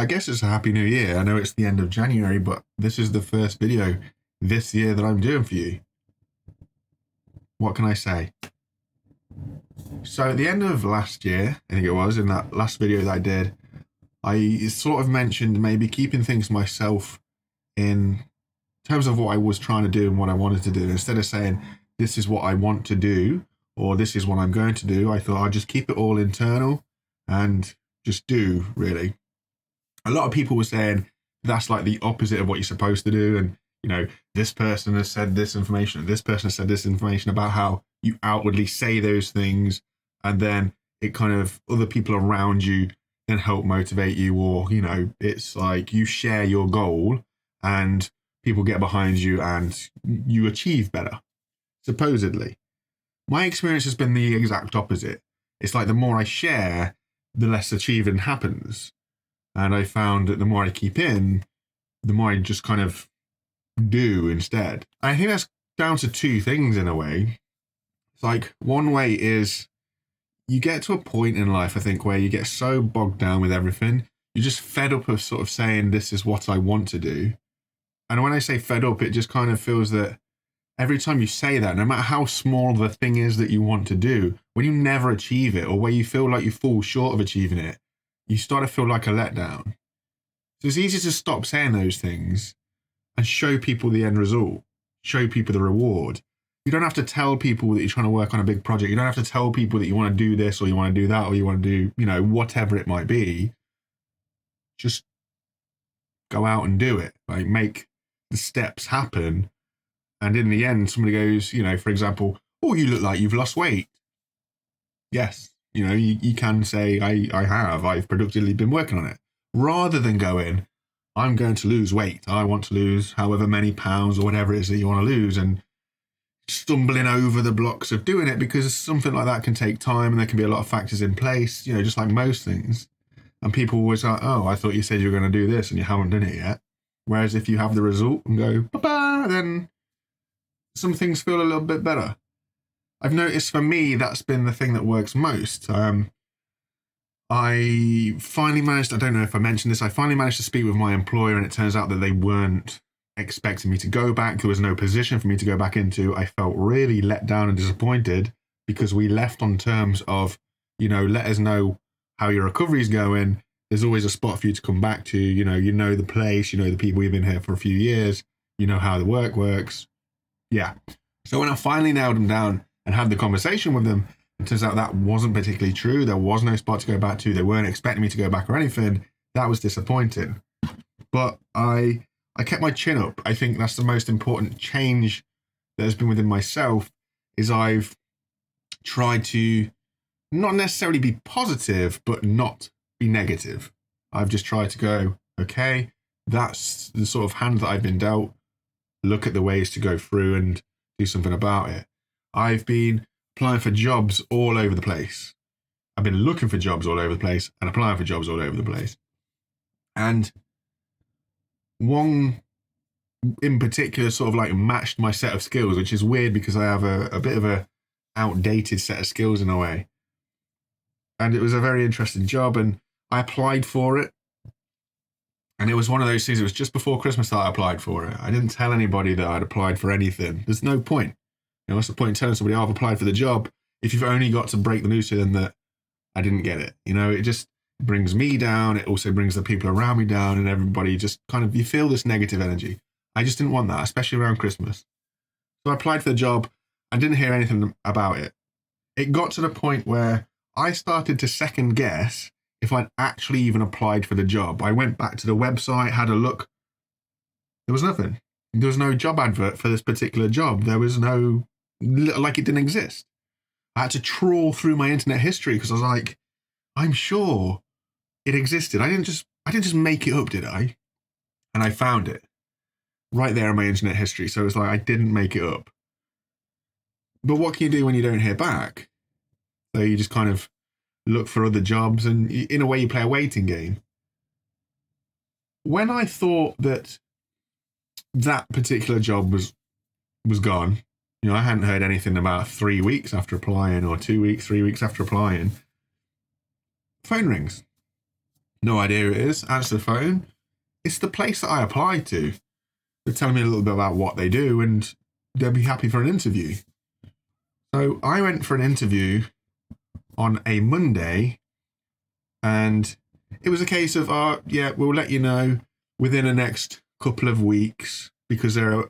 I guess it's a happy new year. I know it's the end of January, but this is the first video this year that I'm doing for you. What can I say? So at the end of last year, I think it was, in that last video that I did, I sort of mentioned maybe keeping things to myself in terms of what I was trying to do and what I wanted to do. Instead of saying, this is what I want to do, or this is what I'm going to do, I thought I'd just keep it all internal and just do, really. A lot of people were saying that's like the opposite of what you're supposed to do. And, you know, this person has said this information, and this person has said this information about how you outwardly say those things. And then it kind of, other people around you then help motivate you, or, you know, it's like you share your goal and people get behind you and you achieve better, supposedly. My experience has been the exact opposite. It's like the more I share, the less achieving happens. And I found that the more I keep in, the more I just kind of do instead. I think that's down to two things in a way. It's like, one way is you get to a point in life, I think, where you get so bogged down with everything, you're just fed up of sort of saying, this is what I want to do. And when I say fed up, it just kind of feels that every time you say that, no matter how small the thing is that you want to do, when you never achieve it, or where you feel like you fall short of achieving it, you start to feel like a letdown. So it's easy to stop saying those things and show people the end result, show people the reward. You don't have to tell people that you're trying to work on a big project. You don't have to tell people that you want to do this, or you want to do that, or you want to do, you know, whatever it might be. Just go out and do it. Like, make the steps happen. And in the end, somebody goes, you know, for example, oh, you look like you've lost weight. Yes. You know, you can say, I've productively been working on it. Rather than going, I'm going to lose weight. I want to lose however many pounds or whatever it is that you want to lose, and stumbling over the blocks of doing it, because something like that can take time and there can be a lot of factors in place, you know, just like most things. And people always are, oh, I thought you said you were going to do this and you haven't done it yet. Whereas if you have the result and go, ba-ba, then some things feel a little bit better. I've noticed for me, that's been the thing that works most. I finally managed, I don't know if I mentioned this, I finally managed to speak with my employer, and it turns out that they weren't expecting me to go back. There was no position for me to go back into. I felt really let down and disappointed, because we left on terms of, you know, let us know how your recovery's going. There's always a spot for you to come back to. You know the place, you know the people, you've been here for a few years, you know how the work works. Yeah. So when I finally nailed them down and had the conversation with them, it turns out that wasn't particularly true. There was no spot to go back to. They weren't expecting me to go back or anything. That was disappointing. But I kept my chin up. I think that's the most important change that has been within myself, is I've tried to not necessarily be positive, but not be negative. I've just tried to go, okay, that's the sort of hand that I've been dealt. Look at the ways to go through and do something about it. I've been applying for jobs all over the place. I've been looking for jobs all over the place and applying for jobs all over the place. And one in particular sort of like matched my set of skills, which is weird because I have a bit of a outdated set of skills in a way. And it was a very interesting job, and I applied for it. And it was one of those things, it was just before Christmas that I applied for it. I didn't tell anybody that I'd applied for anything. There's no point. You know, what's the point in telling somebody, oh, I've applied for the job, if you've only got to break the news to them that I didn't get it? You know, it just brings me down. It also brings the people around me down, and everybody just kind of, you feel this negative energy. I just didn't want that, especially around Christmas. So I applied for the job. I didn't hear anything about it. It got to the point where I started to second guess if I'd actually even applied for the job. I went back to the website, had a look. There was nothing. There was no job advert for this particular job. There was no, like, it didn't exist. I had to trawl through my internet history because I was like, I'm sure it existed. I didn't just make it up, did I? And I found it right there in my internet history. So it was like, I didn't make it up. But what can you do when you don't hear back? So you just kind of look for other jobs, and in a way you play a waiting game. When I thought that that particular job was gone, you know, I hadn't heard anything about 3 weeks after applying, or 2 weeks, 3 weeks after applying. Phone rings. No idea who it is. Answer the phone. It's the place that I applied to. They're telling me a little bit about what they do and they'll be happy for an interview. So I went for an interview on a Monday and it was a case of, we'll let you know within the next couple of weeks because they're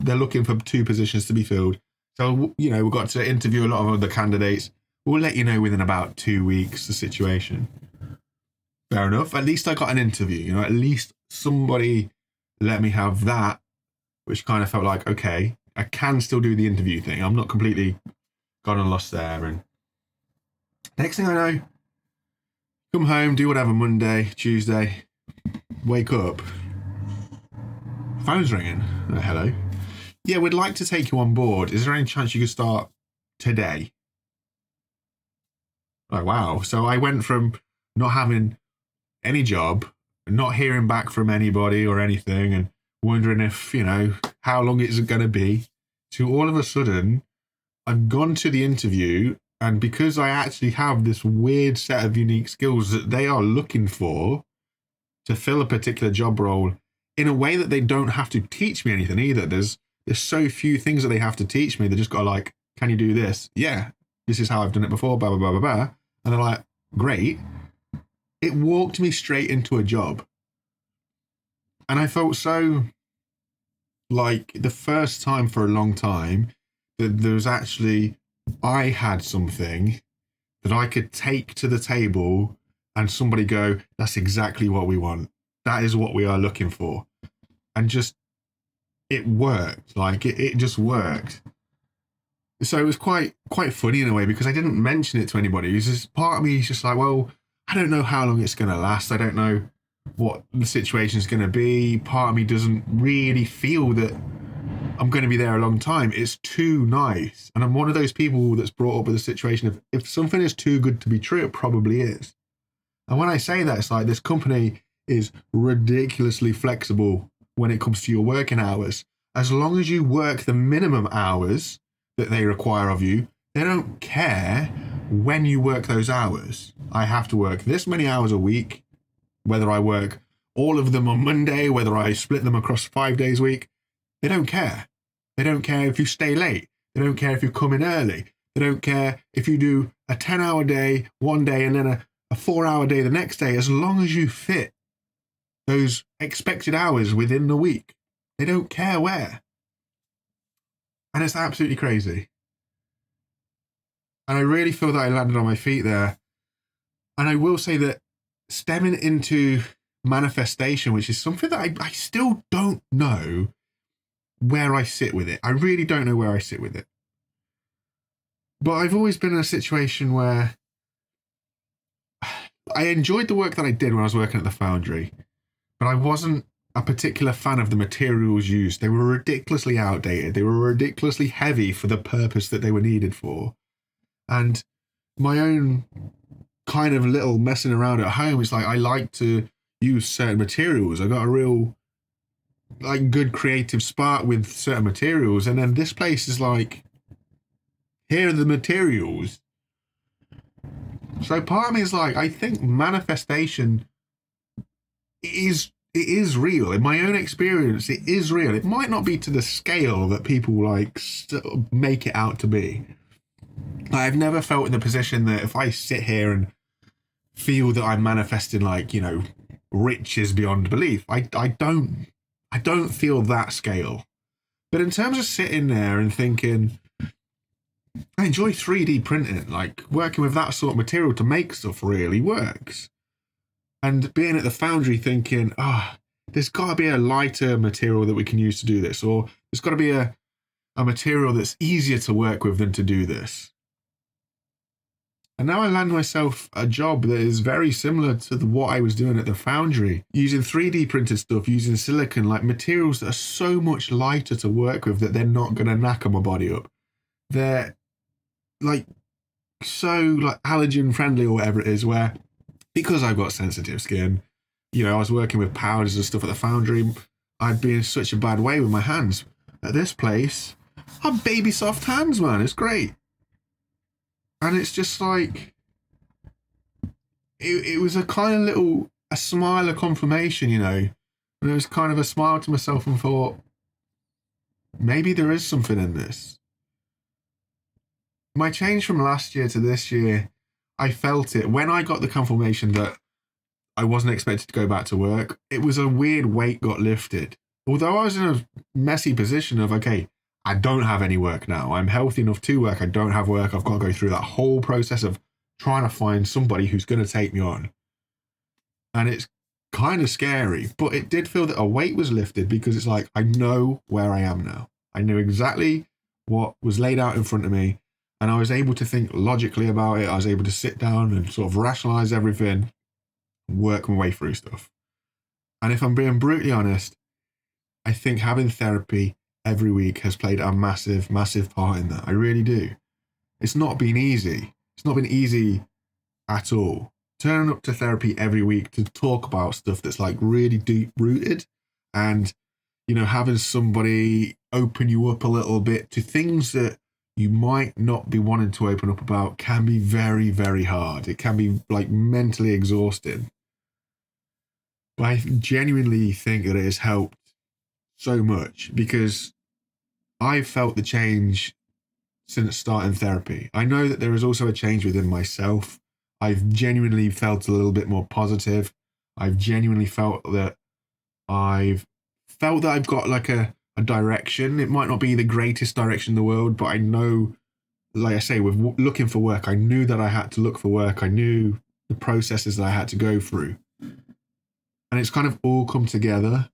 looking for 2 positions to be filled. So, we've got to interview a lot of other candidates. We'll let you know within about 2 weeks the situation. Fair enough. At least I got an interview, at least somebody let me have that, which kind of felt like, okay, I can still do the interview thing. I'm not completely gone and lost there. And next thing I know, come home, do whatever, Monday, Tuesday, wake up. Phone's ringing. Oh, hello. Yeah, we'd like to take you on board. Is there any chance you could start today? Like, wow. So I went from not having any job, not hearing back from anybody or anything, and wondering if, how long is it going to be, to all of a sudden, I've gone to the interview, and because I actually have this weird set of unique skills that they are looking for to fill a particular job role in a way that they don't have to teach me anything either. There's so few things that they have to teach me. They just got to like, can you do this? Yeah, this is how I've done it before, blah, blah, blah, blah, blah. And they're like, great. It walked me straight into a job. And I felt so like the first time for a long time that there was actually, I had something that I could take to the table and somebody go, that's exactly what we want. That is what we are looking for. And just, it worked. Like it just worked. So it was quite funny in a way because I didn't mention it to anybody. It was just, part of me is just like, well, I don't know how long it's going to last. I don't know what the situation is going to be. Part of me doesn't really feel that I'm going to be there a long time. It's too nice. And I'm one of those people that's brought up with the situation of if something is too good to be true, it probably is. And when I say that, it's like this company is ridiculously flexible when it comes to your working hours. As long as you work the minimum hours that they require of you, they don't care when you work those hours. I have to work this many hours a week, whether I work all of them on Monday, whether I split them across 5 days a week. They don't care. They don't care if you stay late. They don't care if you come in early. They don't care if you do a 10-hour day one day and then a 4-hour day the next day, as long as you fit those expected hours within the week. They don't care where. And it's absolutely crazy. And I really feel that I landed on my feet there. And I will say that stemming into manifestation, which is something that I still don't know where I sit with it. I really don't know where I sit with it. But I've always been in a situation where I enjoyed the work that I did when I was working at the foundry, but I wasn't a particular fan of the materials used. They were ridiculously outdated. They were ridiculously heavy for the purpose that they were needed for. And my own kind of little messing around at home, it's like I like to use certain materials. I got a real like good creative spark with certain materials. And then this place is like, here are the materials. So part of me is like, I think manifestation is real. In my own experience, it is real. It might not be to the scale that people like make it out to be. I've never felt in the position that if I sit here and feel that I'm manifesting like, riches beyond belief, I don't feel that scale. But in terms of sitting there and thinking, I enjoy 3D printing, like working with that sort of material to make stuff really works. And being at the foundry thinking, there's got to be a lighter material that we can use to do this, or there's got to be a material that's easier to work with than to do this. And now I land myself a job that is very similar to what I was doing at the foundry, using 3D printed stuff, using silicon, like materials that are so much lighter to work with that they're not going to knacker my body up. They're like so like allergen friendly or whatever it is, where because I've got sensitive skin, I was working with powders and stuff at the foundry, I'd be in such a bad way with my hands. At this place, I have baby soft hands, man. It's great. And it's just like, it was a kind of little a smile of confirmation, you know. And it was kind of a smile to myself and thought, maybe there is something in this. My change from last year to this year, I felt it. When I got the confirmation that I wasn't expected to go back to work, it was a weird weight got lifted. Although I was in a messy position of, okay, I don't have any work now. I'm healthy enough to work. I don't have work. I've got to go through that whole process of trying to find somebody who's going to take me on. And it's kind of scary, but it did feel that a weight was lifted because it's like, I know where I am now. I knew exactly what was laid out in front of me. And I was able to think logically about it. I was able to sit down and sort of rationalize everything, work my way through stuff. And if I'm being brutally honest, I think having therapy every week has played a massive, massive part in that. I really do. It's not been easy. It's not been easy at all. Turning up to therapy every week to talk about stuff that's like really deep rooted, and, you know, having somebody open you up a little bit to things that you might not be wanting to open up about can be very, very hard. It can be like mentally exhausting. But I genuinely think that it has helped so much because I've felt the change since starting therapy. I know that there is also a change within myself. I've genuinely felt a little bit more positive. I've genuinely felt that I've got like a direction. It might not be the greatest direction in the world, but I know, like I say, with looking for work, I knew that I had to look for work. I knew the processes that I had to go through. And it's kind of all come together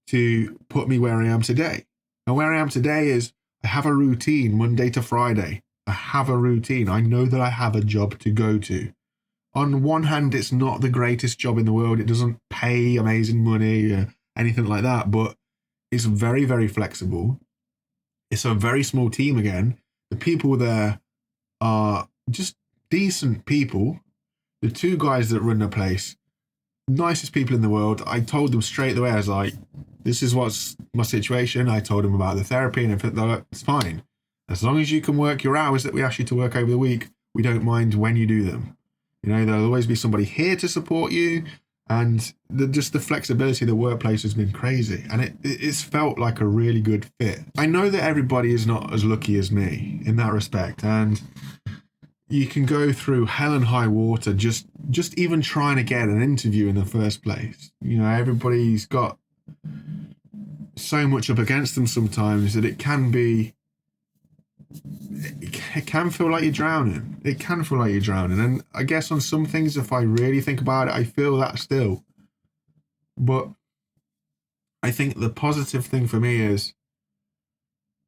to put me where I am today. And where I am today is I have a routine Monday to Friday. I have a routine. I know that I have a job to go to. On one hand, it's not the greatest job in the world. It doesn't pay amazing money or anything like that, but it's very, very flexible. It's a very small team again. The people there are just decent people. The two guys that run the place, nicest people in the world. I told them straight away, I was like, this is what's my situation. I told them about the therapy and everything. They're like, it's fine. As long as you can work your hours that we ask you to work over the week, we don't mind when you do them. You know, there'll always be somebody here to support you. And just the flexibility of the workplace has been crazy. And it's felt like a really good fit. I know that everybody is not as lucky as me in that respect. And you can go through hell and high water just even trying to get an interview in the first place. You know, everybody's got so much up against them sometimes that it can feel like you're drowning. It can feel like you're drowning. And I guess on some things, if I really think about it, I feel that still. But I think the positive thing for me is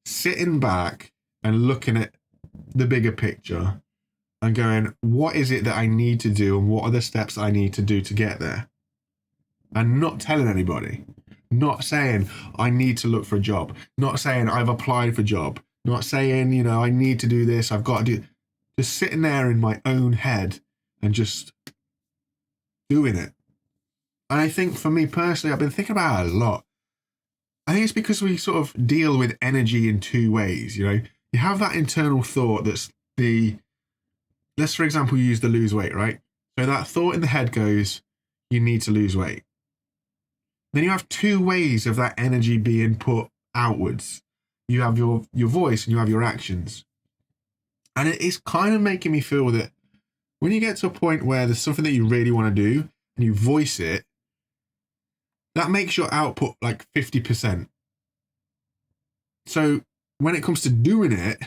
sitting back and looking at the bigger picture and going, what is it that I need to do and what are the steps I need to do to get there? And not telling anybody. Not saying I need to look for a job. Not saying I've applied for a job. Not saying, you know, I need to do this, I've got to do. Just sitting there in my own head and just doing it. And I think for me personally, I've been thinking about it a lot. I think it's because we sort of deal with energy in two ways, you know. You have that internal thought that's let's for example use the lose weight, right? So that thought in the head goes, you need to lose weight. Then you have two ways of that energy being put outwards. You have your voice and you have your actions. And it is kind of making me feel that when you get to a point where there's something that you really want to do and you voice it, that makes your output like 50%. So when it comes to doing it,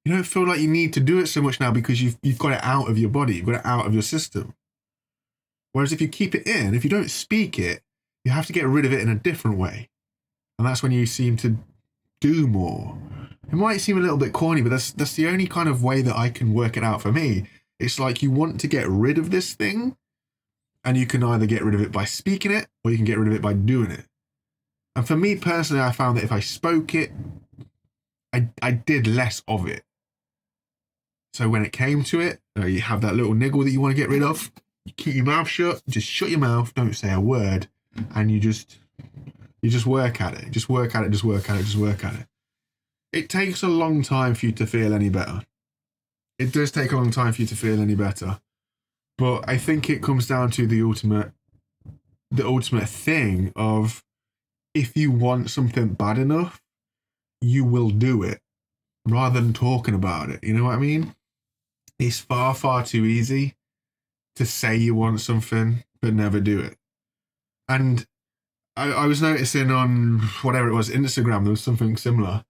you don't feel like you need to do it so much now because you've got it out of your body, you've got it out of your system. Whereas if you keep it in, if you don't speak it, you have to get rid of it in a different way. And that's when you seem to do more. It might seem a little bit corny, but that's the only kind of way that I can work it out for me. It's like you want to get rid of this thing, and you can either get rid of it by speaking it, or you can get rid of it by doing it. And for me personally, I found that if I spoke it, I did less of it. So when it came to it, you have that little niggle that you want to get rid of, you keep your mouth shut, just shut your mouth, don't say a word, and you just work at it. Just work at it. It takes a long time for you to feel any better. It does take a long time for you to feel any better. But I think it comes down to the ultimate thing of, if you want something bad enough, you will do it rather than talking about it. You know what I mean? It's far, far too easy to say you want something but never do it. And I was noticing on whatever it was, Instagram, there was something similar.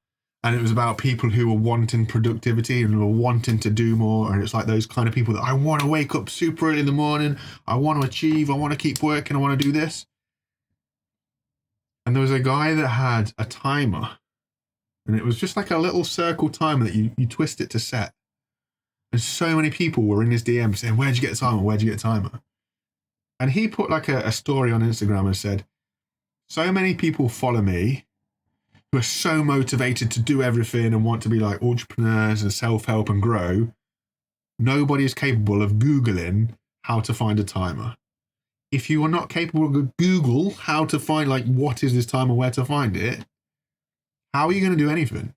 And it was about people who were wanting productivity and were wanting to do more. And it's like those kind of people that I want to wake up super early in the morning. I want to achieve. I want to keep working. I want to do this. And there was a guy that had a timer. And it was just like a little circle timer that you twist it to set. And so many people were in his DM saying, where'd you get a timer? Where'd you get a timer? And he put like a story on Instagram and said, so many people follow me who are so motivated to do everything and want to be like entrepreneurs and self-help and grow. Nobody is capable of Googling how to find a timer. If you are not capable of Google how to find, like, what is this timer, where to find it, how are you going to do anything?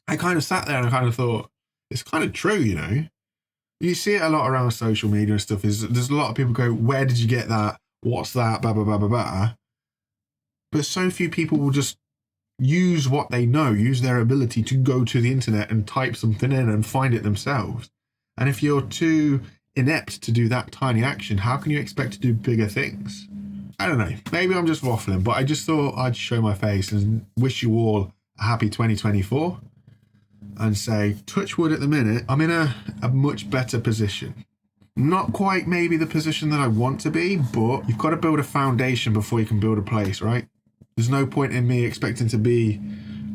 I kind of sat there and I kind of thought, it's kind of true, you know? You see it a lot around social media and stuff. There's a lot of people go, where did you get that? What's that? Blah, blah, blah, blah, blah. But so few people will just use what they know, use their ability to go to the internet and type something in and find it themselves. And if you're too inept to do that tiny action, how can you expect to do bigger things? I don't know. Maybe I'm just waffling, but I just thought I'd show my face and wish you all a happy 2024 and say, touch wood, at the minute, I'm in a much better position. Not quite maybe the position that I want to be, but you've got to build a foundation before you can build a place, right? There's no point in me expecting to be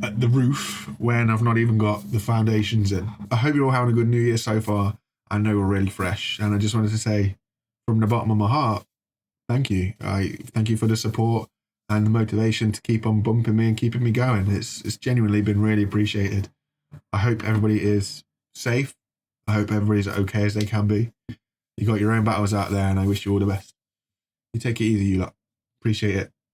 at the roof when I've not even got the foundations in. I hope you're all having a good New Year so far. I know we're really fresh. And I just wanted to say, from the bottom of my heart, thank you. I thank you for the support and the motivation to keep on bumping me and keeping me going. It's genuinely been really appreciated. I hope everybody is safe. I hope everybody's okay as they can be. You got your own battles out there, and I wish you all the best. You take it easy, you lot. Appreciate it.